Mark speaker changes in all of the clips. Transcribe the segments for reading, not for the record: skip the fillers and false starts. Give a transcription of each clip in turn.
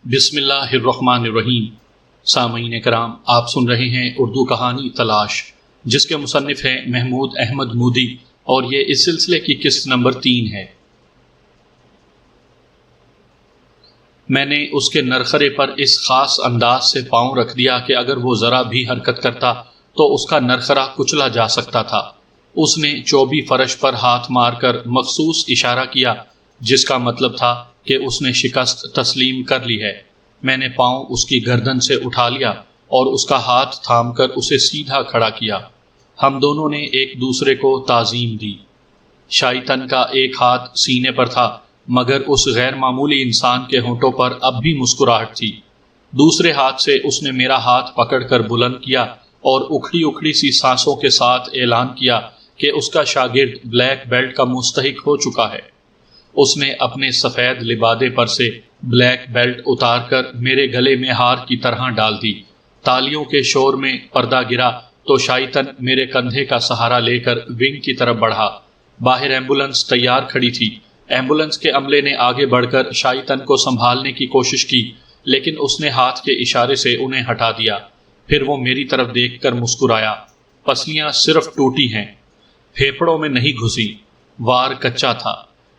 Speaker 1: بسم اللہ الرحمن الرحیم۔ سامعین کرام، آپ سن رہے ہیں اردو کہانی تلاش، جس کے مصنف ہیں محمود احمد مودی، اور یہ اس سلسلے کی قسط نمبر 3 ہے۔ میں نے اس کے نرخرے پر اس خاص انداز سے پاؤں رکھ دیا کہ اگر وہ ذرا بھی حرکت کرتا تو اس کا نرخرا کچلا جا سکتا تھا۔ اس نے چوبی فرش پر ہاتھ مار کر مخصوص اشارہ کیا، جس کا مطلب تھا کہ اس نے شکست تسلیم کر لی ہے۔ میں نے پاؤں اس کی گردن سے اٹھا لیا اور اس کا ہاتھ تھام کر اسے سیدھا کھڑا کیا۔ ہم دونوں نے ایک دوسرے کو تعظیم دی۔ شائطن کا ایک ہاتھ سینے پر تھا، مگر اس غیر معمولی انسان کے ہونٹوں پر اب بھی مسکراہٹ تھی۔ دوسرے ہاتھ سے اس نے میرا ہاتھ پکڑ کر بلند کیا اور اکھڑی اکھڑی سی سانسوں کے ساتھ اعلان کیا کہ اس کا شاگرد بلیک بیلٹ کا مستحق ہو چکا ہے۔ اس نے اپنے سفید لبادے پر سے بلیک بیلٹ اتار کر میرے گلے میں ہار کی طرح ڈال دی۔ تالیوں کے شور میں پردہ گرا تو شائطن میرے کندھے کا سہارا لے کر ونگ کی طرف بڑھا۔ باہر ایمبولینس تیار کھڑی تھی۔ ایمبولینس کے عملے نے آگے بڑھ کر شائطن کو سنبھالنے کی کوشش کی، لیکن اس نے ہاتھ کے اشارے سے انہیں ہٹا دیا۔ پھر وہ میری طرف دیکھ کر مسکرایا۔ پسلیاں صرف ٹوٹی ہیں، پھیپھڑوں میں نہیں گھسی۔ وار کچا تھا،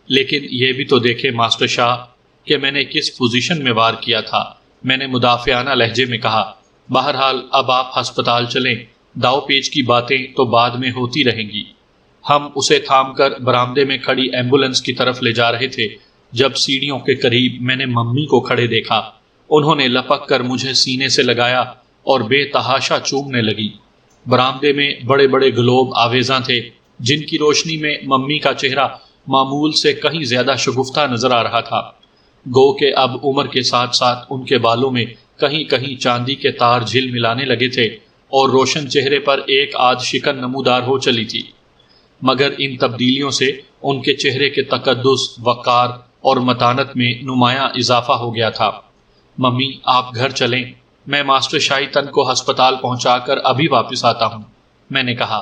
Speaker 1: لیکن یہ بھی تو دیکھے ماسٹر شاہ کہ میں نے کس پوزیشن میں وار کیا تھا، میں نے مدافعانہ لہجے میں کہا۔ بہرحال اب آپ ہسپتال چلیں، داؤ پیچ کی باتیں تو بعد میں ہوتی رہیں گی۔ ہم اسے تھام کر برآمدے میں کھڑی ایمبولینس کی طرف لے جا رہے تھے جب سیڑھیوں کے قریب میں نے ممی کو کھڑے دیکھا۔ انہوں نے لپک کر مجھے سینے سے لگایا اور بے تحاشا چومنے لگی۔ برآمدے میں بڑے بڑے گلوب آویزاں تھے، جن کی روشنی میں ممی کا چہرہ معمول سے کہیں زیادہ شگفتہ نظر آ رہا تھا، گو کہ اب عمر کے ساتھ ساتھ ان کے بالوں میں کہیں کہیں چاندی کے تار جھل ملانے لگے تھے اور روشن چہرے پر ایک آدھ شکن نمودار ہو چلی تھی۔ مگر ان تبدیلیوں سے ان کے چہرے کے تقدس، وقار اور متانت میں نمایاں اضافہ ہو گیا تھا۔ ممی، آپ گھر چلیں، میں ماسٹر شائطن کو ہسپتال پہنچا کر ابھی واپس آتا ہوں، میں نے کہا۔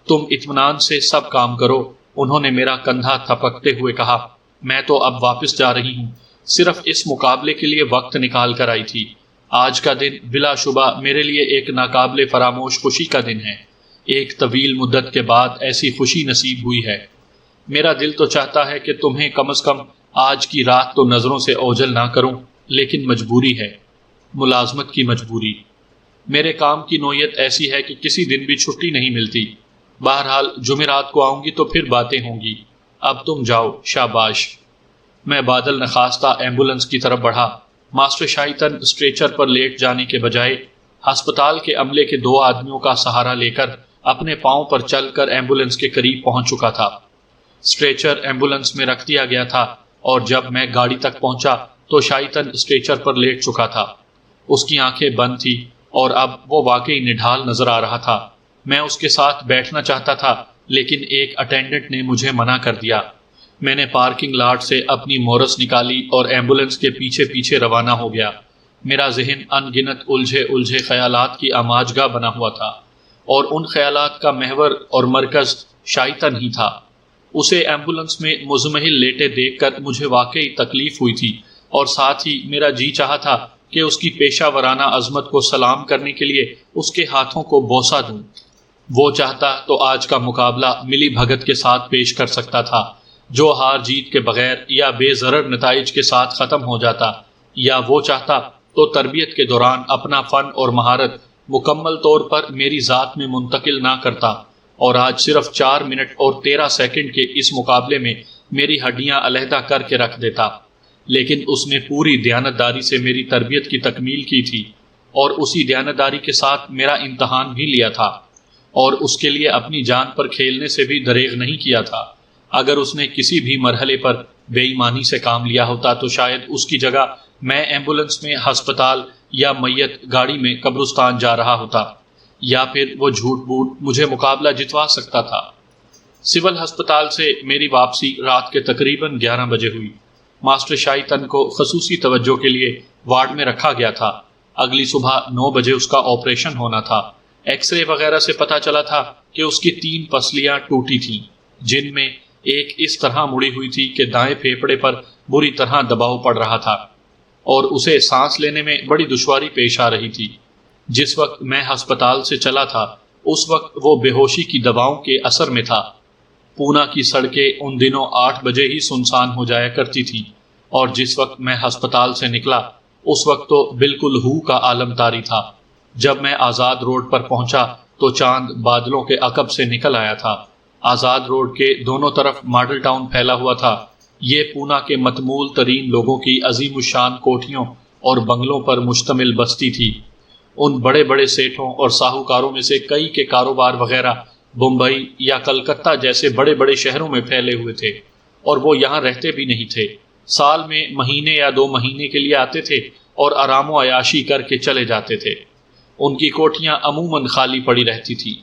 Speaker 1: تم اطمینان سے سب کام کرو، انہوں نے میرا کندھا تھپکتے ہوئے کہا۔ میں تو اب واپس جا رہی ہوں، صرف اس مقابلے کے لیے وقت نکال کر آئی تھی۔ آج کا دن بلا شبہ میرے لیے ایک ناقابل فراموش خوشی کا دن ہے۔ ایک طویل مدت کے بعد ایسی خوشی نصیب ہوئی ہے۔ میرا دل تو چاہتا ہے کہ تمہیں کم از کم آج کی رات تو نظروں سے اوجھل نہ کروں، لیکن مجبوری ہے، ملازمت کی مجبوری۔ میرے کام کی نوعیت ایسی ہے کہ کسی دن بھی چھٹی نہیں ملتی۔ بہرحال جمعرات کو آؤں گی تو پھر باتیں ہوں گی۔ اب تم جاؤ، شاباش۔ میں بادل نخواستہ ایمبولینس کی طرف بڑھا۔ ماسٹر شائطن اسٹریچر پر لیٹ جانے کے بجائے ہسپتال کے عملے کے 2 آدمیوں کا سہارا لے کر اپنے پاؤں پر چل کر ایمبولینس کے قریب پہنچ چکا تھا۔ اسٹریچر ایمبولینس میں رکھ دیا گیا تھا اور جب میں گاڑی تک پہنچا تو شائطن اسٹریچر پر لیٹ چکا تھا۔ اس کی آنکھیں بند تھی اور اب وہ واقعی نڈھال نظر آ رہا تھا۔ میں اس کے ساتھ بیٹھنا چاہتا تھا، لیکن ایک اٹینڈنٹ نے مجھے منع کر دیا۔ میں نے پارکنگ لاٹ سے اپنی مورس نکالی اور ایمبولینس کے پیچھے پیچھے روانہ ہو گیا۔ میرا ذہن ان گنت الجھے خیالات کی آماج گاہ بنا ہوا تھا، اور ان خیالات کا محور اور مرکز شائطن ہی تھا۔ اسے ایمبولینس میں مزمحل لیٹے دیکھ کر مجھے واقعی تکلیف ہوئی تھی، اور ساتھ ہی میرا جی چاہا تھا کہ اس کی پیشہ ورانہ عظمت کو سلام کرنے کے لیے اس کے ہاتھوں کو بوسہ دوں۔ وہ چاہتا تو آج کا مقابلہ ملی بھگت کے ساتھ پیش کر سکتا تھا، جو ہار جیت کے بغیر یا بے ضرر نتائج کے ساتھ ختم ہو جاتا، یا وہ چاہتا تو تربیت کے دوران اپنا فن اور مہارت مکمل طور پر میری ذات میں منتقل نہ کرتا، اور آج صرف 4 منٹ اور 13 سیکنڈ کے اس مقابلے میں میری ہڈیاں علیحدہ کر کے رکھ دیتا۔ لیکن اس نے پوری دیانتداری سے میری تربیت کی تکمیل کی تھی، اور اسی دیانتداری کے ساتھ میرا امتحان بھی لیا تھا، اور اس کے لیے اپنی جان پر کھیلنے سے بھی دریغ نہیں کیا تھا۔ اگر اس نے کسی بھی مرحلے پر بے ایمانی سے کام لیا ہوتا تو شاید اس کی جگہ میں ایمبولینس میں ہسپتال یا میت گاڑی میں قبرستان جا رہا ہوتا، یا پھر وہ جھوٹ بوٹ مجھے مقابلہ جتوا سکتا تھا۔ سول ہسپتال سے میری واپسی رات کے تقریباً 11 بجے ہوئی۔ ماسٹر شائطن کو خصوصی توجہ کے لیے وارڈ میں رکھا گیا تھا۔ اگلی صبح 9 بجے اس کا آپریشن ہونا تھا۔ ایکس رے وغیرہ سے پتہ چلا تھا کہ اس کی 3 پسلیاں ٹوٹی تھیں، جن میں ایک اس طرح مڑی ہوئی تھی کہ دائیں پھیپھڑے پر بری طرح دباؤ پڑ رہا تھا۔ اور اسے سانس لینے میں بڑی دشواری پیش آ رہی تھی۔ جس وقت میں ہسپتال سے چلا تھا اس وقت وہ بے ہوشی کی دواؤں کے اثر میں تھا۔ پونا کی سڑکیں ان دنوں 8 بجے ہی سنسان ہو جایا کرتی تھی، اور جس وقت میں ہسپتال سے نکلا اس وقت تو بالکل ہو کا عالم طاری تھا۔ جب میں آزاد روڈ پر پہنچا تو چاند بادلوں کے عقب سے نکل آیا تھا۔ آزاد روڈ کے دونوں طرف ماڈل ٹاؤن پھیلا ہوا تھا۔ یہ پونا کے متمول ترین لوگوں کی عظیم الشان کوٹھیوں اور بنگلوں پر مشتمل بستی تھی۔ ان بڑے بڑے سیٹھوں اور ساہوکاروں میں سے کئی کے کاروبار وغیرہ بمبئی یا کلکتہ جیسے بڑے بڑے شہروں میں پھیلے ہوئے تھے، اور وہ یہاں رہتے بھی نہیں تھے۔ سال میں مہینے یا 2 مہینے کے لیے آتے تھے اور آرام و عیاشی کر کے چلے جاتے تھے۔ ان کی کوٹھیاں عموماً خالی پڑی رہتی تھی۔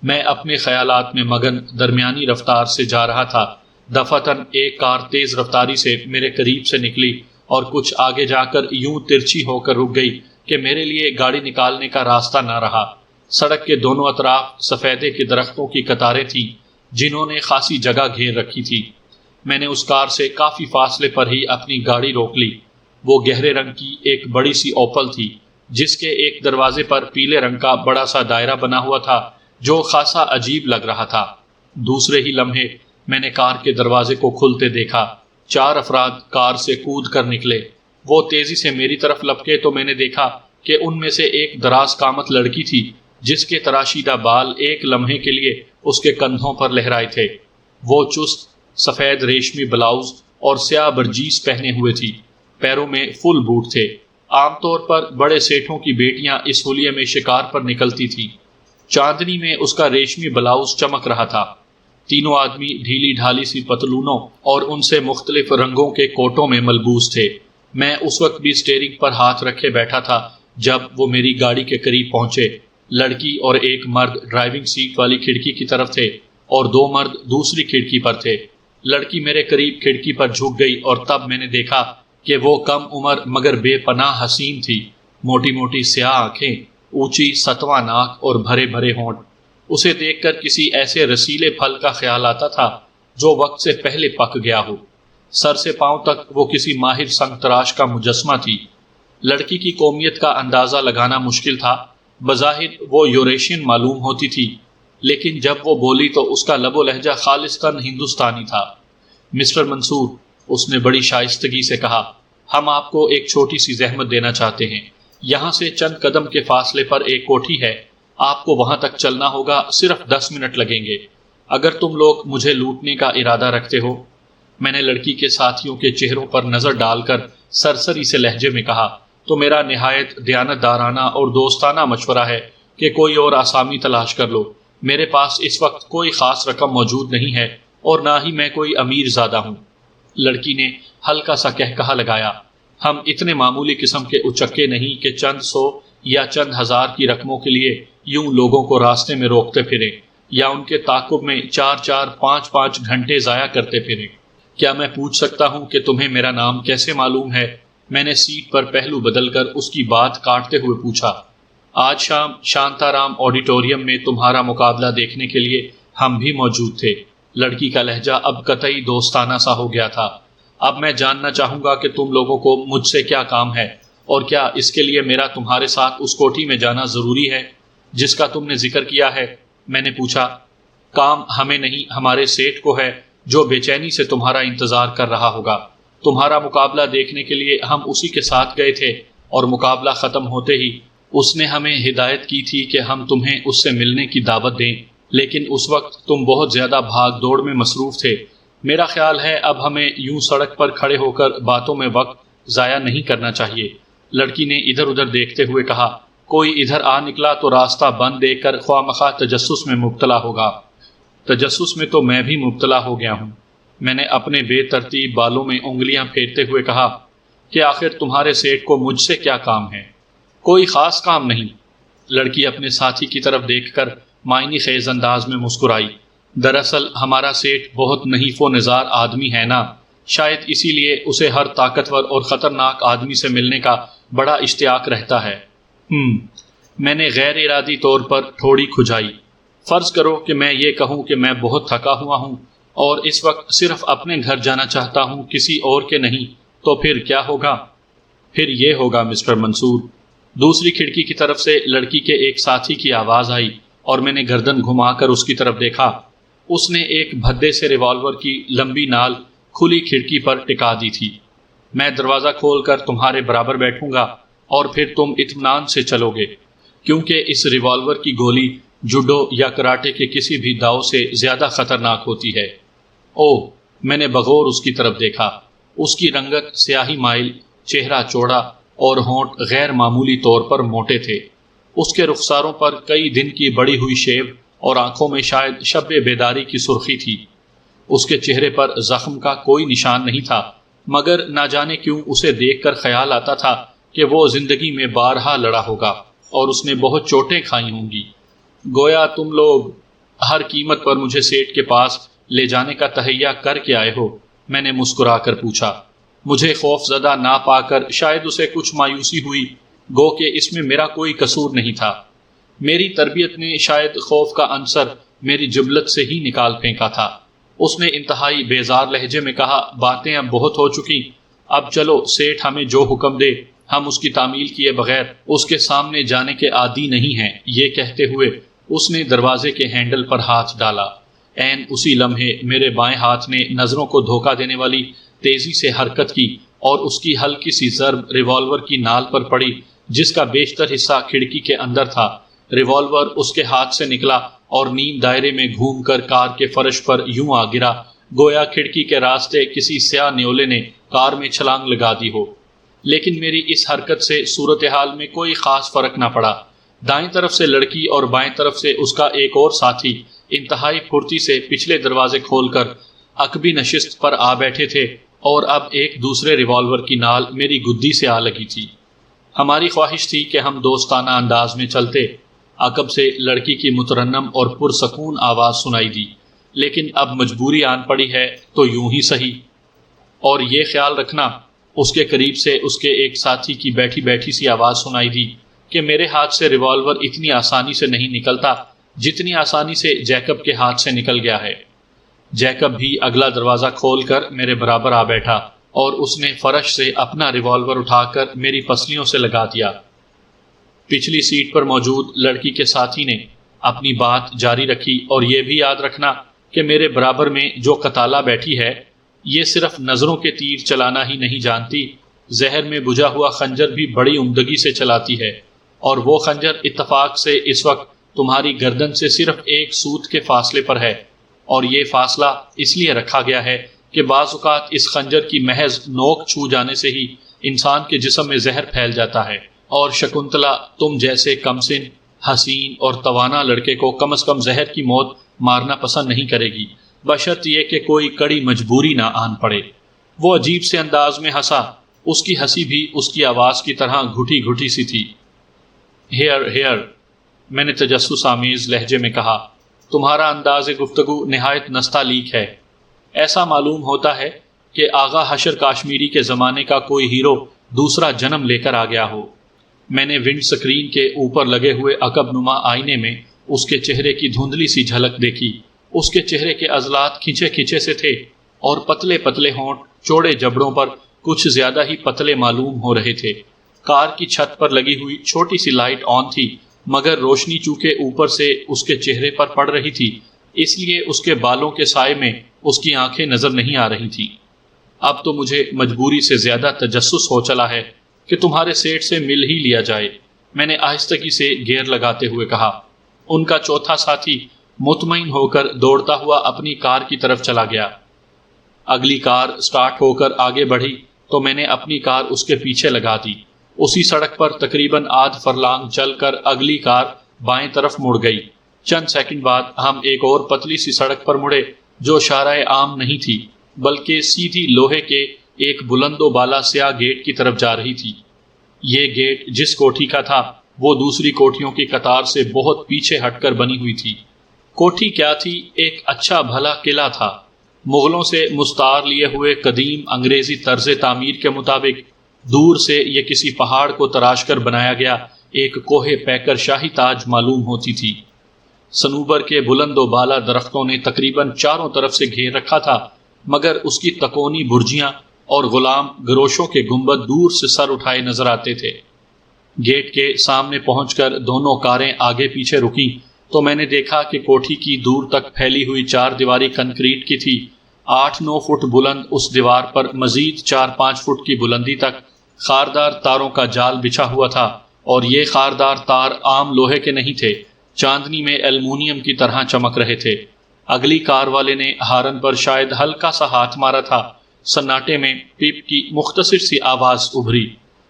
Speaker 1: میں اپنے خیالات میں مگن درمیانی رفتار سے جا رہا تھا۔ دفعتاً ایک کار تیز رفتاری سے میرے قریب سے نکلی اور کچھ آگے جا کر یوں ترچھی ہو کر رک گئی کہ میرے لیے گاڑی نکالنے کا راستہ نہ رہا۔ سڑک کے دونوں اطراف سفیدے کے درختوں کی قطاریں تھیں جنہوں نے خاصی جگہ گھیر رکھی تھی۔ میں نے اس کار سے کافی فاصلے پر ہی اپنی گاڑی روک لی۔ وہ گہرے رنگ کی ایک بڑی سی اوپل تھی جس کے ایک دروازے پر پیلے رنگ کا بڑا سا دائرہ بنا ہوا تھا جو خاصا عجیب لگ رہا تھا۔ دوسرے ہی لمحے میں نے کار کے دروازے کو کھلتے دیکھا۔ 4 افراد کار سے کود کر نکلے۔ وہ تیزی سے میری طرف لپکے تو میں نے دیکھا کہ ان میں سے ایک دراز قامت لڑکی تھی جس کے تراشیدہ بال ایک لمحے کے لیے اس کے کندھوں پر لہرائے تھے۔ وہ چست سفید ریشمی بلاؤز اور سیاہ برجیس پہنے ہوئے تھی۔ پیروں میں فل بوٹ تھے۔ عام طور پر بڑے سیٹھوں کی بیٹیاں اس حلیے میں شکار پر نکلتی تھیں۔ چاندنی میں اس کا ریشمی بلاؤز چمک رہا تھا۔ تینوں آدمی ڈھیلی ڈھالی سی پتلونوں اور ان سے مختلف رنگوں کے کوٹوں میں ملبوس تھے۔ میں اس وقت بھی اسٹیئرنگ پر ہاتھ رکھے بیٹھا تھا جب وہ میری گاڑی کے قریب پہنچے۔ لڑکی اور ایک مرد ڈرائیونگ سیٹ والی کھڑکی کی طرف تھے اور 2 مرد دوسری کھڑکی پر تھے۔ لڑکی میرے قریب کھڑکی پر جھک گئی اور تب میں نے دیکھا کہ وہ کم عمر مگر بے پناہ حسین تھی۔ موٹی موٹی سیاہ آنکھیں، اونچی ستواں ناک اور بھرے بھرے ہونٹ۔ اسے دیکھ کر کسی ایسے رسیلے پھل کا خیال آتا تھا جو وقت سے پہلے پک گیا ہو۔ سر سے پاؤں تک وہ کسی ماہر سنگ تراش کا مجسمہ تھی۔ لڑکی کی قومیت کا اندازہ لگانا مشکل تھا۔ بظاہر وہ یوریشین معلوم ہوتی تھی، لیکن جب وہ بولی تو اس کا لب و لہجہ خالصتاً ہندوستانی تھا۔ مسٹر منصور، اس نے بڑی شائستگی سے کہا، ہم آپ کو ایک چھوٹی سی زحمت دینا چاہتے ہیں۔ یہاں سے چند قدم کے فاصلے پر ایک کوٹھی ہے، آپ کو وہاں تک چلنا ہوگا، صرف 10 منٹ لگیں گے۔ اگر تم لوگ مجھے لوٹنے کا ارادہ رکھتے ہو۔ میں نے لڑکی کے ساتھیوں کے چہروں پر نظر ڈال کر سرسری سے لہجے میں کہا، تو میرا نہایت دیانت دارانہ اور دوستانہ مشورہ ہے کہ کوئی اور آسامی تلاش کر لو۔ میرے پاس اس وقت کوئی خاص رقم موجود نہیں ہے اور نہ ہی میں کوئی امیر زادہ ہوں۔ لڑکی نے ہلکا سا کہکہا لگایا، ہم اتنے معمولی قسم کے اچکے نہیں کہ چند 100 یا چند 1000 کی رقموں کے لیے یوں لوگوں کو راستے میں روکتے پھریں یا ان کے تعاقب میں 4 5 گھنٹے ضائع کرتے پھریں۔ کیا میں پوچھ سکتا ہوں کہ تمہیں میرا نام کیسے معلوم ہے؟ میں نے سیٹ پر پہلو بدل کر اس کی بات کاٹتے ہوئے پوچھا۔ آج شام شانتارام آڈیٹوریم میں تمہارا مقابلہ دیکھنے کے لیے ہم بھی موجود تھے۔ لڑکی کا لہجہ اب قطعی دوستانہ سا ہو گیا تھا۔ اب میں جاننا چاہوں گا کہ تم لوگوں کو مجھ سے کیا کام ہے، اور کیا اس کے لیے میرا تمہارے ساتھ اس کوٹھی میں جانا ضروری ہے جس کا تم نے ذکر کیا ہے؟ میں نے پوچھا۔ کام ہمیں نہیں، ہمارے سیٹھ کو ہے جو بے چینی سے تمہارا انتظار کر رہا ہوگا۔ تمہارا مقابلہ دیکھنے کے لیے ہم اسی کے ساتھ گئے تھے اور مقابلہ ختم ہوتے ہی اس نے ہمیں ہدایت کی تھی کہ ہم تمہیں اس سے ملنے کی دعوت دیں، لیکن اس وقت تم بہت زیادہ بھاگ دوڑ میں مصروف تھے۔ میرا خیال ہے اب ہمیں یوں سڑک پر کھڑے ہو کر باتوں میں وقت ضائع نہیں کرنا چاہیے۔ لڑکی نے ادھر ادھر دیکھتے ہوئے کہا، کوئی ادھر آ نکلا تو راستہ بند دیکھ کر خواہ مخواہ تجسس میں مبتلا ہوگا۔ تجسس میں تو میں بھی مبتلا ہو گیا ہوں۔ میں نے اپنے بے ترتیب بالوں میں انگلیاں پھیرتے ہوئے کہا کہ آخر تمہارے سیٹ کو مجھ سے کیا کام ہے؟ کوئی خاص کام نہیں۔ لڑکی اپنے ساتھی کی طرف دیکھ کر معنی خیز انداز میں مسکرائی۔ دراصل ہمارا سیٹ بہت نحیف و نزار آدمی ہے نا، شاید اسی لیے اسے ہر طاقتور اور خطرناک آدمی سے ملنے کا بڑا اشتیاق رہتا ہے۔ میں نے غیر ارادی طور پر تھوڑی کھجائی۔ فرض کرو کہ میں یہ کہوں کہ میں بہت تھکا ہوا ہوں اور اس وقت صرف اپنے گھر جانا چاہتا ہوں، کسی اور کے نہیں، تو پھر کیا ہوگا؟ پھر یہ ہوگا مسٹر منصور۔ دوسری کھڑکی کی طرف سے لڑکی کے ایک ساتھی کی آواز آئی اور میں نے گردن گھما کر اس کی طرف دیکھا۔ اس نے ایک بھدے سے ریوالور کی لمبی نال کھلی کھڑکی پر ٹکا دی تھی۔ میں دروازہ کھول کر تمہارے برابر بیٹھوں گا اور پھر تم اطمینان سے چلو گے، کیونکہ اس ریوالور کی گولی جوڈو یا کراٹے کے کسی بھی داؤ سے زیادہ خطرناک ہوتی ہے۔ اوہ، میں نے بغور اس کی طرف دیکھا۔ اس کی رنگت سیاہی مائل، چہرہ چوڑا اور ہونٹ غیر معمولی طور پر موٹے تھے۔ اس کے رخساروں پر کئی دن کی بڑی ہوئی شیو اور آنکھوں میں شاید شب بیداری کی سرخی تھی۔ اس کے چہرے پر زخم کا کوئی نشان نہیں تھا، مگر نہ جانے کیوں اسے دیکھ کر خیال آتا تھا کہ وہ زندگی میں بارہا لڑا ہوگا اور اس نے بہت چوٹیں کھائی ہوں گی۔ گویا تم لوگ ہر قیمت پر مجھے سیٹ کے پاس لے جانے کا تہیہ کر کے آئے ہو، میں نے مسکرا کر پوچھا۔ مجھے خوف زدہ نہ پا کر شاید اسے کچھ مایوسی ہوئی، گو کہ اس میں میرا کوئی قصور نہیں تھا۔ میری تربیت نے شاید خوف کا عنصر میری جبلت سے ہی نکال پھینکا تھا۔ اس نے انتہائی بیزار لہجے میں کہا، باتیں اب بہت ہو چکی، اب چلو، سیٹھ ہمیں جو حکم دے ہم اس کی تعمیل کیے بغیر اس کے سامنے جانے کے عادی نہیں ہیں۔ یہ کہتے ہوئے اس نے دروازے کے ہینڈل پر ہاتھ ڈالا۔ عین اسی لمحے میرے بائیں ہاتھ نے نظروں کو دھوکہ دینے والی تیزی سے حرکت کی اور اس کی ہلکی سی ضرب ریوالور کی نال پر پڑی، جس کا بیشتر حصہ کھڑکی کے اندر تھا۔ ریوالور اس کے ہاتھ سے نکلا اور نیم دائرے میں گھوم کر کار کے فرش پر یوں آ گرا گویا کھڑکی کے راستے کسی سیاہ نیولے نے کار میں چھلانگ لگا دی ہو۔ لیکن میری اس حرکت سے صورتحال میں کوئی خاص فرق نہ پڑا۔ دائیں طرف سے لڑکی اور بائیں طرف سے اس کا ایک اور ساتھی انتہائی پھرتی سے پچھلے دروازے کھول کر عقبی نشست پر آ بیٹھے تھے اور اب ایک دوسرے ریوالور کی نال میری گدی سے آ لگی تھی۔ ہماری خواہش تھی کہ ہم دوستانہ انداز میں چلتے۔ عقب سے لڑکی کی مترنم اور پرسکون آواز سنائی دی، لیکن اب مجبوری آن پڑی ہے تو یوں ہی سہی۔ اور یہ خیال رکھنا، اس کے قریب سے اس کے ایک ساتھی کی بیٹھی بیٹھی سی آواز سنائی دی کہ میرے ہاتھ سے ریوالور اتنی آسانی سے نہیں نکلتا جتنی آسانی سے جیکب کے ہاتھ سے نکل گیا ہے۔ جیکب بھی اگلا دروازہ کھول کر میرے برابر آ بیٹھا اور اس نے فرش سے اپنا ریوالور اٹھا کر میری پسلیوں سے لگا دیا۔ پچھلی سیٹ پر موجود لڑکی کے ساتھی نے اپنی بات جاری رکھی، اور یہ بھی یاد رکھنا کہ میرے برابر میں جو قتالہ بیٹھی ہے یہ صرف نظروں کے تیر چلانا ہی نہیں جانتی، زہر میں بجھا ہوا خنجر بھی بڑی عمدگی سے چلاتی ہے، اور وہ خنجر اتفاق سے اس وقت تمہاری گردن سے صرف ایک سوت کے فاصلے پر ہے، اور یہ فاصلہ اس لیے رکھا گیا ہے کہ بعض اوقات اس خنجر کی محض نوک چھو جانے سے ہی انسان کے جسم میں زہر پھیل جاتا ہے، اور شکنتلا تم جیسے کمسن، حسین اور توانا لڑکے کو کم از کم زہر کی موت مارنا پسند نہیں کرے گی، بشرط یہ کہ کوئی کڑی مجبوری نہ آن پڑے۔ وہ عجیب سے انداز میں ہنسا، اس کی ہنسی بھی اس کی آواز کی طرح گھٹی گھٹی سی تھی۔ ہیئر، میں نے تجسس آمیز لہجے میں کہا، تمہارا انداز گفتگو نہایت نستعلیق ہے۔ ایسا معلوم ہوتا ہے کہ آغا حشر کاشمیری کے زمانے کا کوئی ہیرو دوسرا جنم لے کر آ گیا ہو۔ میں نے ونڈ سکرین کے اوپر لگے ہوئے عقب نما آئینے میں اس کے چہرے کی دھندلی سی جھلک دیکھی۔ اس کے چہرے کے عضلات کھنچے کھنچے سے تھے اور پتلے پتلے ہونٹ چوڑے جبڑوں پر کچھ زیادہ ہی پتلے معلوم ہو رہے تھے۔ کار کی چھت پر لگی ہوئی چھوٹی سی لائٹ آن تھی، مگر روشنی چونکہ اوپر سے اس کے چہرے پر پڑ رہی تھی، اس لیے اس کے بالوں کے سائے میں اس کی آنکھیں نظر نہیں آ رہی تھیں۔ اب تو مجھے مجبوری سے زیادہ تجسس ہو چلا ہے کہ تمہارے سیٹ سے مل ہی لیا جائے، میں نے آہستگی سے گیئر لگاتے ہوئے کہا۔ ان کا چوتھا ساتھی مطمئن ہو کر دوڑتا ہوا اپنی کار کی طرف چلا گیا۔ اگلی کار سٹارٹ ہو کر آگے بڑھی تو میں نے اپنی کار اس کے پیچھے لگا دی۔ اسی سڑک پر تقریباً آدھ فرلانگ چل کر اگلی کار بائیں طرف مڑ گئی۔ چند سیکنڈ بعد ہم ایک اور پتلی سی سڑک پر مڑے جو شارع عام نہیں تھی، بلکہ سیدھی لوہے کے ایک بلند و بالا سیاہ گیٹ کی طرف جا رہی تھی۔ یہ گیٹ جس کوٹھی کا تھا وہ دوسری کوٹھیوں کی قطار سے بہت پیچھے ہٹ کر بنی ہوئی تھی۔ کوٹھی کیا تھی؟ ایک اچھا بھلا قلعہ تھا۔ مغلوں سے مستعار لیے ہوئے قدیم انگریزی طرز تعمیر کے مطابق دور سے یہ کسی پہاڑ کو تراش کر بنایا گیا ایک کوہ پیکر شاہی تاج معلوم ہوتی تھی۔ صنوبر کے بلند و بالا درختوں نے تقریباً چاروں طرف سے گھیر رکھا تھا، مگر اس کی تکونی برجیاں اور غلام گروشوں کے گنبد دور سے سر اٹھائے نظر آتے تھے۔ گیٹ کے سامنے پہنچ کر دونوں کاریں آگے پیچھے رکیں تو میں نے دیکھا کہ کوٹھی کی دور تک پھیلی ہوئی 4 دیواری کنکریٹ کی تھی۔ 8-9 فٹ بلند اس دیوار پر مزید 4-5 فٹ کی بلندی تک خاردار تاروں کا جال بچھا ہوا تھا، اور یہ خاردار تار عام لوہے کے نہیں تھے، چاندنی میں ایلومینیم کی طرح چمک رہے تھے۔ اگلی کار والے نے ہارن پر شاید ہلکا سا ہاتھ مارا تھا۔ سناٹے میں پیپ کی مختصر سی آواز ابھری۔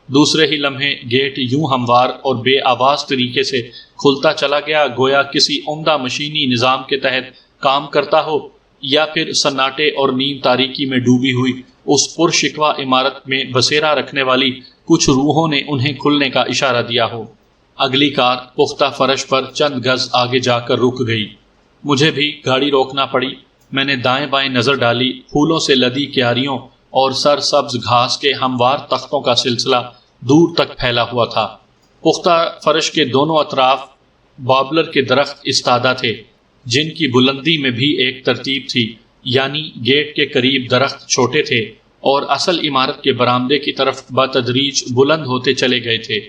Speaker 1: دوسرے ہی لمحے گیٹ یوں ہموار اور بے آواز طریقے سے کھلتا چلا گیا گویا کسی عمدہ مشینی نظام کے تحت کام کرتا ہو، یا پھر سناٹے اور نیم تاریکی میں ڈوبی ہوئی اس پرشکوہ عمارت میں بسیرا رکھنے والی کچھ روحوں نے انہیں کھلنے کا اشارہ دیا ہو۔ اگلی کار پختہ فرش پر چند گز آگے جا کر رک گئی۔ مجھے بھی گاڑی روکنا پڑی۔ میں نے دائیں بائیں نظر ڈالی۔ پھولوں سے لدی کیاریوں اور سر سبز گھاس کے ہموار تختوں کا سلسلہ دور تک پھیلا ہوا تھا۔ پختہ فرش کے دونوں اطراف بابلر کے درخت استادہ تھے، جن کی بلندی میں بھی ایک ترتیب تھی، یعنی گیٹ کے قریب درخت چھوٹے تھے اور اصل عمارت کے برآمدے کی طرف بتدریج بلند ہوتے چلے گئے تھے۔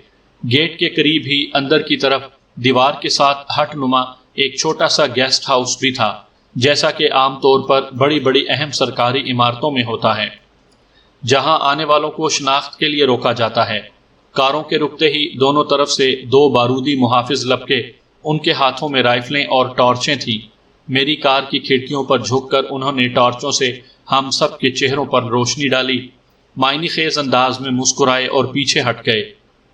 Speaker 1: گیٹ کے قریب ہی اندر کی طرف دیوار کے ساتھ ہٹ نما ایک چھوٹا سا گیسٹ ہاؤس بھی تھا، جیسا کہ عام طور پر بڑی بڑی اہم سرکاری عمارتوں میں ہوتا ہے، جہاں آنے والوں کو شناخت کے لیے روکا جاتا ہے۔ کاروں کے رکتے ہی دونوں طرف سے 2 بارودی محافظ لپکے، ان کے ہاتھوں میں رائفلیں اور ٹارچیں تھیں۔ میری کار کی کھڑکیوں پر جھک کر انہوں نے ٹارچوں سے ہم سب کے چہروں پر روشنی ڈالی، معنی خیز انداز میں مسکرائے اور پیچھے ہٹ گئے۔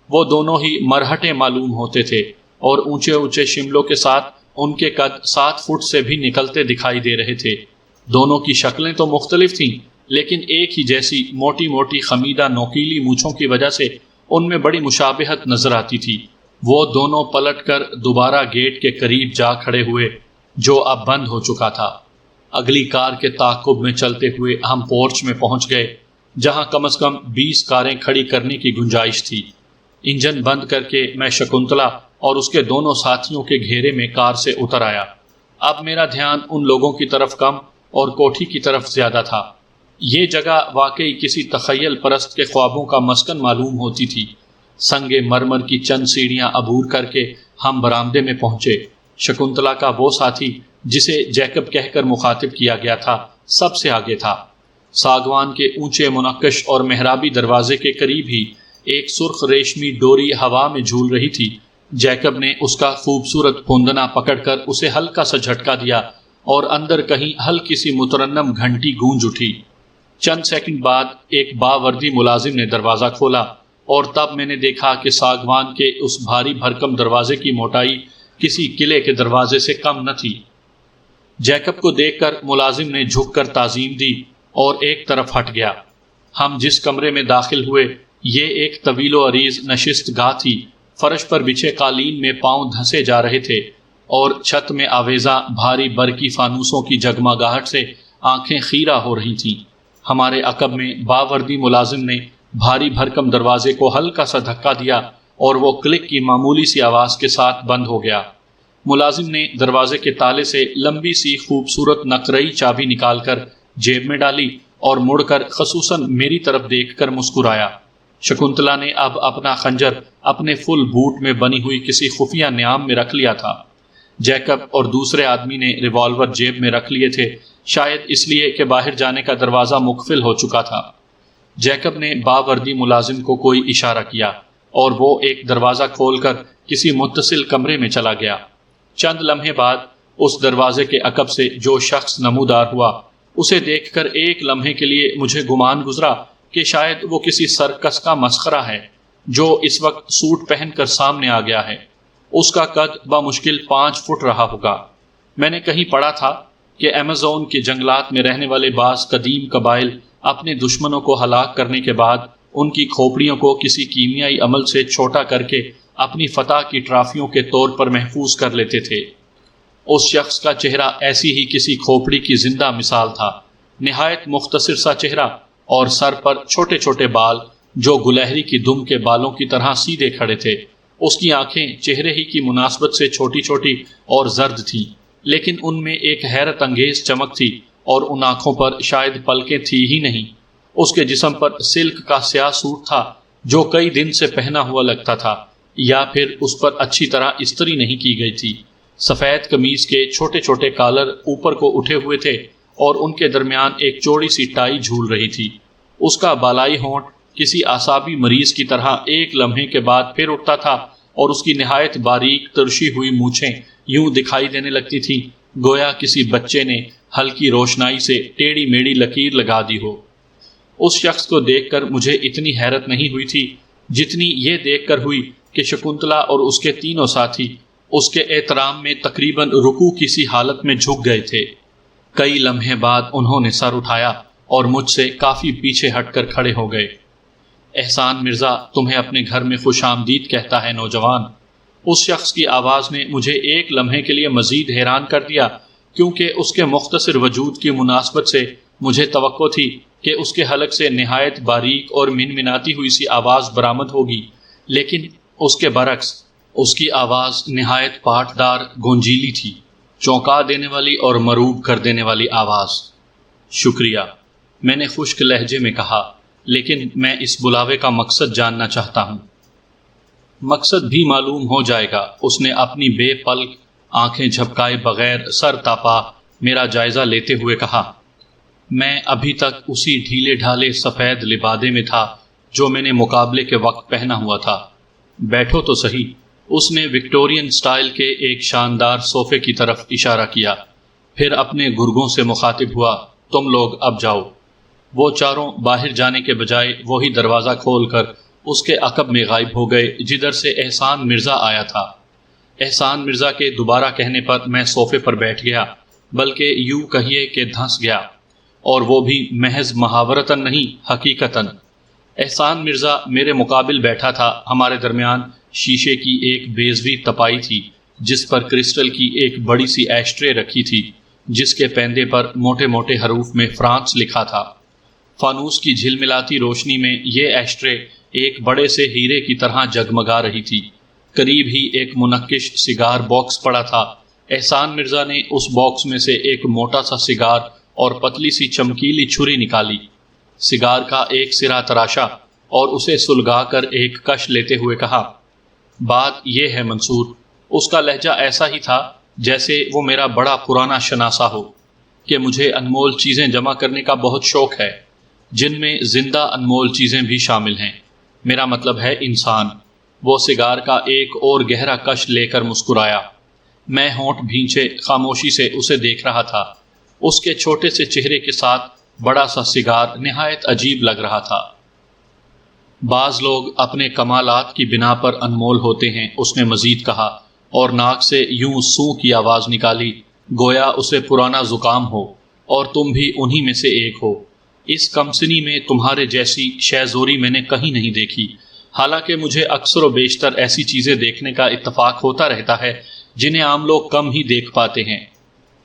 Speaker 1: وہ دونوں ہی مرہٹے معلوم ہوتے تھے اور اونچے اونچے شملوں کے ساتھ ان کے قد 7 فٹ سے بھی نکلتے دکھائی دے رہے تھے۔ دونوں کی شکلیں تو مختلف تھیں، لیکن ایک ہی جیسی موٹی موٹی خمیدہ نوکیلی مونچھوں کی وجہ سے ان میں بڑی مشابہت نظر آتی تھی۔ وہ دونوں پلٹ کر دوبارہ گیٹ کے قریب جا کھڑے ہوئے، جو اب بند ہو چکا تھا۔ اگلی کار کے تعاقب میں چلتے ہوئے ہم پورچ میں پہنچ گئے، جہاں کم از کم 20 کاریں کھڑی کرنے کی گنجائش تھی۔ انجن بند کر کے میں شکنتلا اور اس کے دونوں ساتھیوں کے گھیرے میں کار سے اتر آیا۔ اب میرا دھیان ان لوگوں کی طرف کم اور کوٹھی کی طرف زیادہ تھا۔ یہ جگہ واقعی کسی تخیل پرست کے خوابوں کا مسکن معلوم ہوتی تھی۔ سنگ مرمر کی چند سیڑھیاں عبور کر کے ہم برآمدے میں پہنچے۔ شکنتلا کا وہ ساتھی جسے جیکب کہہ کر مخاطب کیا گیا تھا سب سے آگے تھا۔ ساگوان کے اونچے منقش اور محرابی دروازے کے قریب ہی ایک سرخ ریشمی ڈوری ہوا میں جھول رہی تھی۔ جیکب نے اس کا خوبصورت پھندنا پکڑ کر اسے ہلکا سا جھٹکا دیا اور اندر کہیں ہلکی سی مترنم گھنٹی گونج اٹھی۔ چند سیکنڈ بعد ایک باوردی ملازم نے دروازہ کھولا، اور تب میں نے دیکھا کہ ساگوان کے اس بھاری بھرکم دروازے کی موٹائی کسی قلعے کے دروازے سے کم نہ تھی۔ جیکب کو دیکھ کر ملازم نے جھک کر تعظیم دی اور ایک طرف ہٹ گیا۔ ہم جس کمرے میں داخل ہوئے یہ ایک طویل و عریض نشست گاہ تھی۔ فرش پر بچھے قالین میں پاؤں دھنسے جا رہے تھے، اور چھت میں آویزاں بھاری برقی فانوسوں کی جگمگاہٹ سے آنکھیں خیرہ ہو رہی تھیں۔ ہمارے عقب میں باوردی ملازم نے بھاری بھرکم دروازے کو ہلکا سا دھکا دیا اور وہ کلک کی معمولی سی آواز کے ساتھ بند ہو گیا۔ ملازم نے دروازے کے تالے سے لمبی سی خوبصورت نقرئی چابی نکال کر جیب میں ڈالی اور مڑ کر خصوصاً میری طرف دیکھ کر مسکرایا۔ شکنتلا نے اب اپنا خنجر اپنے فل بوٹ میں بنی ہوئی کسی خفیہ نیام میں رکھ لیا تھا۔ جیکب اور دوسرے آدمی نے ریوالور جیب میں رکھ لیے تھے، شاید اس لیے کہ باہر جانے کا دروازہ مقفل ہو چکا تھا۔ جیکب نے باوردی ملازم کو کوئی اشارہ کیا اور وہ ایک دروازہ کھول کر کسی متصل کمرے میں چلا گیا۔ چند لمحے بعد اس دروازے کے عقب سے جو شخص نمودار ہوا، اسے دیکھ کر ایک لمحے کے لیے مجھے گمان گزرا کہ شاید وہ کسی سرکس کا مسخرہ ہے جو اس وقت سوٹ پہن کر سامنے آ گیا ہے۔ اس کا قد بمشکل 5 فٹ رہا ہوگا۔ میں نے کہیں پڑھا تھا کہ ایمیزون کے جنگلات میں رہنے والے بعض قدیم قبائل اپنے دشمنوں کو ہلاک کرنے کے بعد ان کی کھوپڑیوں کو کسی کیمیائی عمل سے چھوٹا کر کے اپنی فتح کی ٹرافیوں کے طور پر محفوظ کر لیتے تھے۔ اس شخص کا چہرہ ایسی ہی کسی کھوپڑی کی زندہ مثال تھا، نہایت مختصر سا چہرہ اور سر پر چھوٹے چھوٹے بال جو گلہری کی دم کے بالوں کی طرح سیدھے کھڑے تھے۔ اس کی آنکھیں چہرے ہی کی مناسبت سے چھوٹی چھوٹی اور زرد تھیں، لیکن ان میں ایک حیرت انگیز چمک تھی، اور ان آنکھوں پر شاید پلکیں تھی ہی نہیں۔ اس کے جسم پر سلک کا سیاہ سوٹ تھا جو کئی دن سے پہنا ہوا لگتا تھا، یا پھر اس پر اچھی طرح استری نہیں کی گئی تھی۔ سفید قمیض کے چھوٹے چھوٹے کالر اوپر کو اٹھے ہوئے تھے اور ان کے درمیان ایک چوڑی سی ٹائی جھول رہی تھی۔ اس کا بالائی ہونٹ کسی اعصابی مریض کی طرح ایک لمحے کے بعد پھر اٹھتا تھا اور اس کی نہایت باریک ترشی ہوئی مونچھیں یوں دکھائی دینے لگتی تھیں گویا کسی بچے نے ہلکی روشنائی سے ٹیڑھی میڑھی لکیر لگا دی ہو۔ اس شخص کو دیکھ کر مجھے اتنی حیرت نہیں ہوئی تھی جتنی یہ دیکھ کر ہوئی کہ شکنتلا اور اس کے تینوں ساتھی اس کے احترام میں تقریباً رکوع کی سی حالت میں جھک گئے تھے۔ کئی لمحے بعد انہوں نے سر اٹھایا اور مجھ سے کافی پیچھے ہٹ کر کھڑے ہو گئے۔ احسان مرزا تمہیں اپنے گھر میں خوش آمدید کہتا ہے نوجوان۔ اس شخص کی آواز نے مجھے ایک لمحے کے لیے مزید حیران کر دیا، کیونکہ اس کے مختصر وجود کی مناسبت سے مجھے توقع تھی کہ اس کے حلق سے نہایت باریک اور منمناتی ہوئی سی آواز برآمد ہوگی، لیکن اس کے برعکس اس کی آواز نہایت پاٹدار گونجیلی تھی، چونکا دینے والی اور مروب کر دینے والی آواز۔ شکریہ، میں نے خشک لہجے میں کہا، لیکن میں اس بلاوے کا مقصد جاننا چاہتا ہوں۔ مقصد بھی معلوم ہو جائے گا، اس نے اپنی بے پلک آنکھیں جھپکائے بغیر سر تاپا میرا جائزہ لیتے ہوئے کہا۔ میں ابھی تک اسی ڈھیلے ڈھالے سفید لبادے میں تھا جو میں نے مقابلے کے وقت پہنا ہوا تھا۔ بیٹھو تو صحیح، اس نے وکٹورین سٹائل کے ایک شاندار صوفے کی طرف اشارہ کیا، پھر اپنے گرگوں سے مخاطب ہوا، تم لوگ اب جاؤ۔ وہ چاروں باہر جانے کے بجائے وہی دروازہ کھول کر اس کے عقب میں غائب ہو گئے جدھر سے احسان مرزا آیا تھا۔ احسان مرزا کے دوبارہ کہنے پر میں صوفے پر بیٹھ گیا، بلکہ یوں کہیے کہ دھنس گیا، اور وہ بھی محض محاورتاً نہیں، حقیقتاً۔ احسان مرزا میرے مقابل بیٹھا تھا، ہمارے درمیان شیشے کی ایک بیضوی تپائی تھی جس پر کرسٹل کی ایک بڑی سی ایشٹرے رکھی تھی جس کے پیندے پر موٹے موٹے حروف میں فرانس لکھا تھا۔ فانوس کی جھلملاتی روشنی میں یہ ایشٹرے ایک بڑے سے ہیرے کی طرح جگمگا رہی تھی۔ قریب ہی ایک منقش سگار باکس پڑا تھا۔ احسان مرزا نے اس باکس میں سے ایک موٹا سا سگار اور پتلی سی چمکیلی چھری نکالی، سگار کا ایک سرا تراشا اور اسے سلگا کر ایک کش لیتے ہوئے کہا، بات یہ ہے منصور، اس کا لہجہ ایسا ہی تھا جیسے وہ میرا بڑا پرانا شناسا ہو، کہ مجھے انمول چیزیں جمع کرنے کا بہت شوق ہے، جن میں زندہ انمول چیزیں بھی شامل ہیں، میرا مطلب ہے انسان۔ وہ سگار کا ایک اور گہرا کش لے کر مسکرایا۔ میں ہونٹ بھینچے خاموشی سے اسے دیکھ رہا تھا۔ اس کے چھوٹے سے چہرے کے ساتھ بڑا سا سگار نہایت عجیب لگ رہا تھا۔ بعض لوگ اپنے کمالات کی بنا پر انمول ہوتے ہیں، اس نے مزید کہا، اور ناک سے یوں سوں کی آواز نکالی گویا اسے پرانا زکام ہو، اور تم بھی انہی میں سے ایک ہو۔ اس کمسنی میں تمہارے جیسی شہزوری میں نے کہیں نہیں دیکھی، حالانکہ مجھے اکثر و بیشتر ایسی چیزیں دیکھنے کا اتفاق ہوتا رہتا ہے جنہیں عام لوگ کم ہی دیکھ پاتے ہیں۔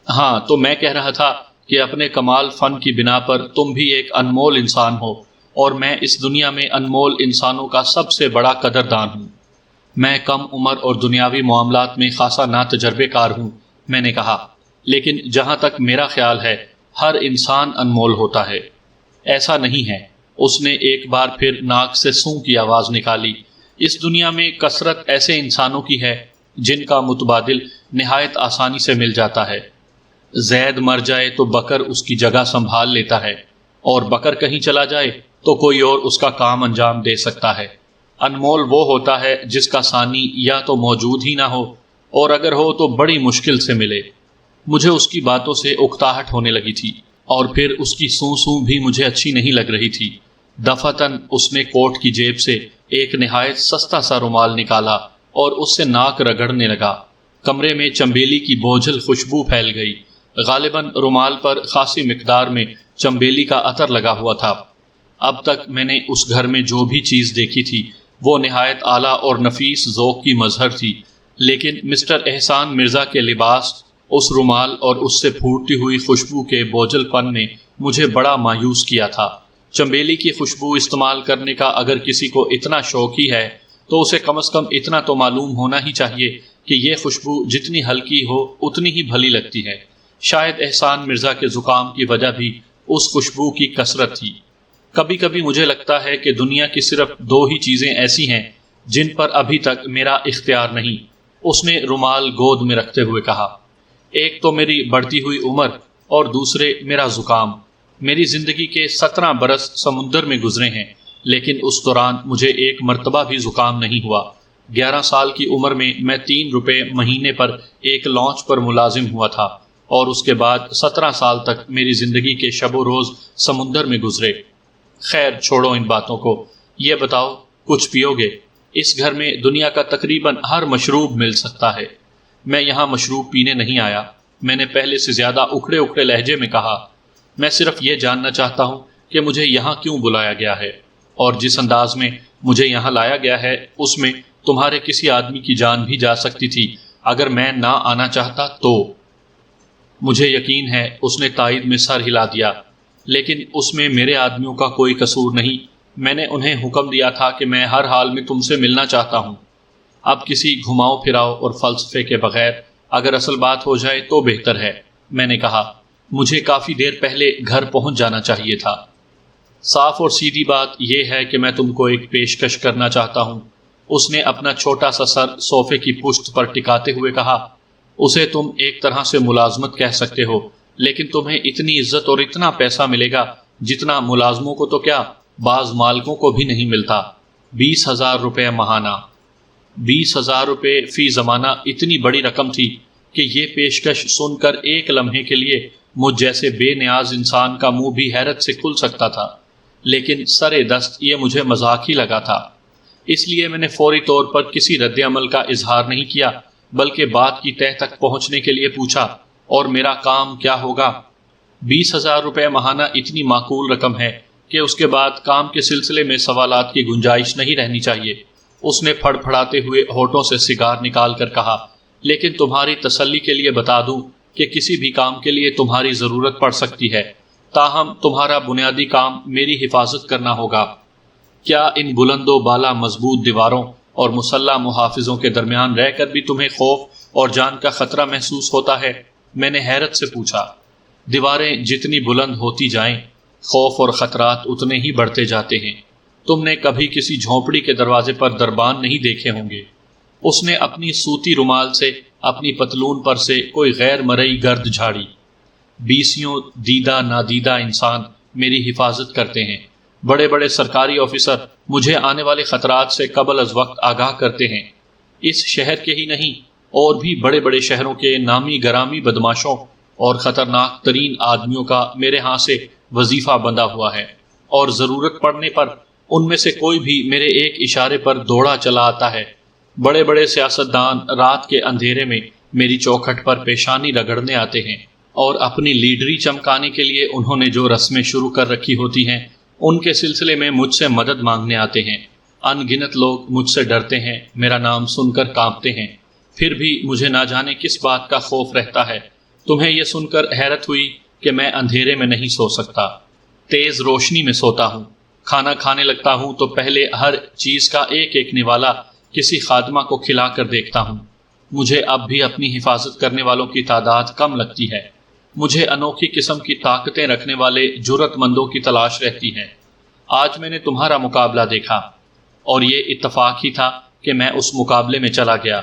Speaker 1: ہاں، تو میں کہہ رہا تھا کہ اپنے کمال فن کی بنا پر تم بھی ایک انمول انسان ہو، اور میں اس دنیا میں انمول انسانوں کا سب سے بڑا قدردان ہوں۔ میں کم عمر اور دنیاوی معاملات میں خاصا ناتجربے کار ہوں، میں نے کہا، لیکن جہاں تک میرا خیال ہے ہر انسان انمول ہوتا ہے۔ ایسا نہیں ہے، اس نے ایک بار پھر ناک سے سوں کی آواز نکالی۔ اس دنیا میں کثرت ایسے انسانوں کی ہے جن کا متبادل نہایت آسانی سے مل جاتا ہے۔ زید مر جائے تو بکر اس کی جگہ سنبھال لیتا ہے، اور بکر کہیں چلا جائے تو کوئی اور اس کا کام انجام دے سکتا ہے۔ انمول وہ ہوتا ہے جس کا ثانی یا تو موجود ہی نہ ہو، اور اگر ہو تو بڑی مشکل سے ملے۔ مجھے اس کی باتوں سے اکتاہٹ ہونے لگی تھی، اور پھر اس کی سوں سوں بھی مجھے اچھی نہیں لگ رہی تھی۔ دفعتاً اس نے کوٹ کی جیب سے ایک نہایت سستا سا رومال نکالا اور اس سے ناک رگڑنے لگا۔ کمرے میں چنبیلی کی بوجھل خوشبو پھیل گئی۔ غالباً رومال پر خاصی مقدار میں چنبیلی کا عطر لگا ہوا تھا۔ اب تک میں نے اس گھر میں جو بھی چیز دیکھی تھی وہ نہایت اعلیٰ اور نفیس ذوق کی مظہر تھی، لیکن مسٹر احسان مرزا کے لباس، اس رومال اور اس سے پھوٹتی ہوئی خوشبو کے بوجھل پن نے مجھے بڑا مایوس کیا تھا۔ چنبیلی کی خوشبو استعمال کرنے کا اگر کسی کو اتنا شوق ہی ہے تو اسے کم از کم اتنا تو معلوم ہونا ہی چاہیے کہ یہ خوشبو جتنی ہلکی ہو اتنی ہی بھلی لگتی ہے۔ شاید احسان مرزا کے زکام کی وجہ بھی اس خوشبو کی کثرت تھی۔ کبھی کبھی مجھے لگتا ہے کہ دنیا کی صرف 2 ہی چیزیں ایسی ہیں جن پر ابھی تک میرا اختیار نہیں، اس نے رومال گود میں رکھتے ہوئے کہا۔ ایک تو میری بڑھتی ہوئی عمر اور دوسرے میرا زکام۔ میری زندگی کے 17 برس سمندر میں گزرے ہیں، لیکن اس دوران مجھے ایک مرتبہ بھی زکام نہیں ہوا۔ 11 سال کی عمر میں 3 روپے مہینے پر ایک لانچ پر ملازم ہوا تھا، اور اس کے بعد 17 سال تک میری زندگی کے شب و روز سمندر میں گزرے۔ خیر چھوڑو ان باتوں کو، یہ بتاؤ کچھ پیو گے؟ اس گھر میں دنیا کا تقریباً ہر مشروب مل سکتا ہے۔ میں یہاں مشروب پینے نہیں آیا، میں نے پہلے سے زیادہ اکھڑے اکھڑے لہجے میں کہا۔ میں صرف یہ جاننا چاہتا ہوں کہ مجھے یہاں کیوں بلایا گیا ہے، اور جس انداز میں مجھے یہاں لایا گیا ہے اس میں تمہارے کسی آدمی کی جان بھی جا سکتی تھی اگر میں نہ آنا چاہتا تو۔ مجھے یقین ہے، اس نے تائید میں سر ہلا دیا، لیکن اس میں میرے آدمیوں کا کوئی قصور نہیں۔ میں نے انہیں حکم دیا تھا کہ میں ہر حال میں تم سے ملنا چاہتا ہوں۔ اب کسی گھماؤ پھراؤ اور فلسفے کے بغیر اگر اصل بات ہو جائے تو بہتر ہے، میں نے کہا۔ مجھے کافی دیر پہلے گھر پہنچ جانا چاہیے تھا۔ صاف اور سیدھی بات یہ ہے کہ میں تم کو ایک پیشکش کرنا چاہتا ہوں۔ اس نے اپنا چھوٹا سا سر صوفے کی پشت پر ٹکاتے ہوئے کہا۔ اسے تم ایک طرح سے ملازمت کہہ سکتے ہو، لیکن تمہیں اتنی عزت اور اتنا پیسہ ملے گا جتنا ملازموں کو تو کیا، بعض مالکوں کو بھی نہیں ملتا۔ 20,000 روپے ماہانہ۔ 20,000 روپے فی زمانہ اتنی بڑی رقم تھی کہ یہ پیشکش سن کر ایک لمحے کے لیے مجھ جیسے بے نیاز انسان کا منہ بھی حیرت سے کھل سکتا تھا، لیکن سرے دست یہ مجھے مذاق ہی لگا تھا۔ اس لیے میں نے فوری طور پر کسی رد عمل کا اظہار نہیں کیا، بلکہ بات کی تہہ تک پہنچنے کے لیے پوچھا، اور میرا کام کیا ہوگا؟ 20,000 روپے ماہانہ اتنی معقول رقم ہے کہ اس کے بعد کام کے سلسلے میں سوالات کی گنجائش نہیں رہنی چاہیے۔ اس نے پھڑ پھڑاتے ہوئے ہونٹوں سے سگار نکال کر کہا، لیکن تمہاری تسلی کے لیے بتا دوں کہ کسی بھی کام کے لیے تمہاری ضرورت پڑ سکتی ہے، تاہم تمہارا بنیادی کام میری حفاظت کرنا ہوگا۔ کیا ان بلند و بالا مضبوط دیواروں اور مسلح محافظوں کے درمیان رہ کر بھی تمہیں خوف اور جان کا خطرہ محسوس ہوتا ہے؟ میں نے حیرت سے پوچھا۔ دیواریں جتنی بلند ہوتی جائیں، خوف اور خطرات اتنے ہی بڑھتے جاتے ہیں۔ تم نے کبھی کسی جھونپڑی کے دروازے پر دربان نہیں دیکھے ہوں گے۔ اس نے اپنی سوتی رومال سے اپنی پتلون پر سے کوئی غیر مرئی گرد جھاڑی۔ 20 دیدہ نادیدہ انسان میری حفاظت کرتے ہیں۔ بڑے بڑے سرکاری آفیسر مجھے آنے والے خطرات سے قبل از وقت آگاہ کرتے ہیں۔ اس شہر کے ہی نہیں، اور بھی بڑے بڑے شہروں کے نامی گرامی بدماشوں اور خطرناک ترین آدمیوں کا میرے ہاں سے وظیفہ بندھا ہوا ہے، اور ضرورت پڑنے پر ان میں سے کوئی بھی میرے ایک اشارے پر دوڑا چلا آتا ہے۔ بڑے بڑے سیاستدان رات کے اندھیرے میں میری چوکھٹ پر پیشانی رگڑنے آتے ہیں، اور اپنی لیڈری چمکانے کے لیے انہوں نے جو رسمیں شروع کر رکھی ہوتی ہیں ان کے سلسلے میں مجھ سے مدد مانگنے آتے ہیں۔ ان گنت لوگ مجھ سے ڈرتے ہیں، میرا نام سن کر کانپتے ہیں، پھر بھی مجھے نہ جانے کس بات کا خوف رہتا ہے۔ تمہیں یہ سن کر حیرت ہوئی کہ میں اندھیرے میں نہیں سو سکتا، تیز روشنی میں سوتا ہوں۔ کھانا کھانے لگتا ہوں تو پہلے ہر چیز کا ایک ایک نوالا کسی خادمہ کو کھلا کر دیکھتا ہوں۔ مجھے اب بھی اپنی حفاظت کرنے والوں کی تعداد کم لگتی ہے۔ مجھے انوکھی قسم کی طاقتیں رکھنے والے جرأت مندوں کی تلاش رہتی ہے۔ آج میں نے تمہارا مقابلہ دیکھا، اور یہ اتفاق ہی تھا کہ میں اس مقابلے میں چلا گیا۔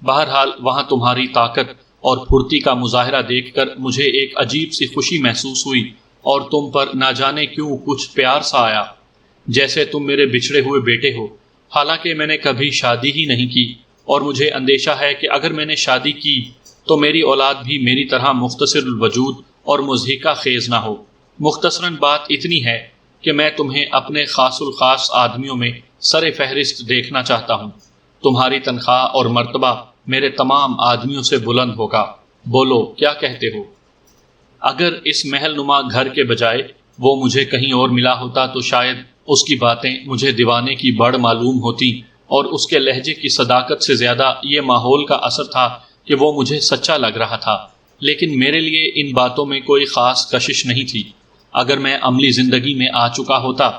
Speaker 1: بہرحال وہاں تمہاری طاقت اور پھرتی کا مظاہرہ دیکھ کر مجھے ایک عجیب سی خوشی محسوس ہوئی، اور تم پر نہ جانے کیوں کچھ پیار سا آیا، جیسے تم میرے بچھڑے ہوئے بیٹے ہو۔ حالانکہ میں نے کبھی شادی ہی نہیں کی، اور مجھے اندیشہ ہے کہ اگر میں نے شادی کی تو میری اولاد بھی میری طرح مختصر الوجود اور مضحکہ خیز نہ ہو۔ مختصراً بات اتنی ہے کہ میں تمہیں اپنے خاص الخاص آدمیوں میں سر فہرست دیکھنا چاہتا ہوں۔ تمہاری تنخواہ اور مرتبہ میرے تمام آدمیوں سے بلند ہوگا۔ بولو کیا کہتے ہو؟ اگر اس محل نما گھر کے بجائے وہ مجھے کہیں اور ملا ہوتا تو شاید اس کی باتیں مجھے دیوانے کی بڑھ معلوم ہوتی، اور اس کے لہجے کی صداقت سے زیادہ یہ ماحول کا اثر تھا کہ وہ مجھے سچا لگ رہا تھا۔ لیکن میرے لیے ان باتوں میں کوئی خاص کشش نہیں تھی۔ اگر میں عملی زندگی میں آ چکا ہوتا،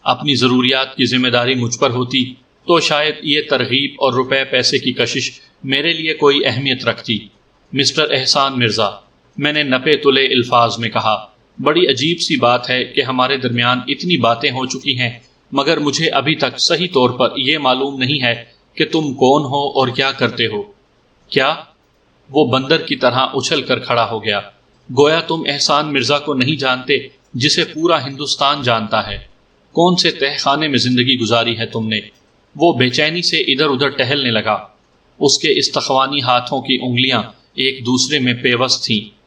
Speaker 1: اپنی ضروریات کی ذمہ داری مجھ پر ہوتی، تو شاید یہ ترغیب اور روپے پیسے کی کشش میرے لیے کوئی اہمیت رکھتی۔ مسٹر احسان مرزا، میں نے نپے تلے الفاظ میں کہا، بڑی عجیب سی بات ہے کہ ہمارے درمیان اتنی باتیں ہو چکی ہیں مگر مجھے ابھی تک صحیح طور پر یہ معلوم نہیں ہے کہ تم کون ہو اور کیا کرتے ہو۔ کیا؟ وہ بندر کی طرح اچھل کر کھڑا ہو گیا۔ گویا تم احسان مرزا کو نہیں جانتے جسے پورا ہندوستان جانتا ہے۔ کون سے تہ خانے میں زندگی گزاری ہے تم نے؟ وہ بے چینی سے ادھر ادھر ٹہلنے لگا۔ اس کے استخوانی ہاتھوں کی انگلیاں ایک دوسرے میں پیوست تھیں۔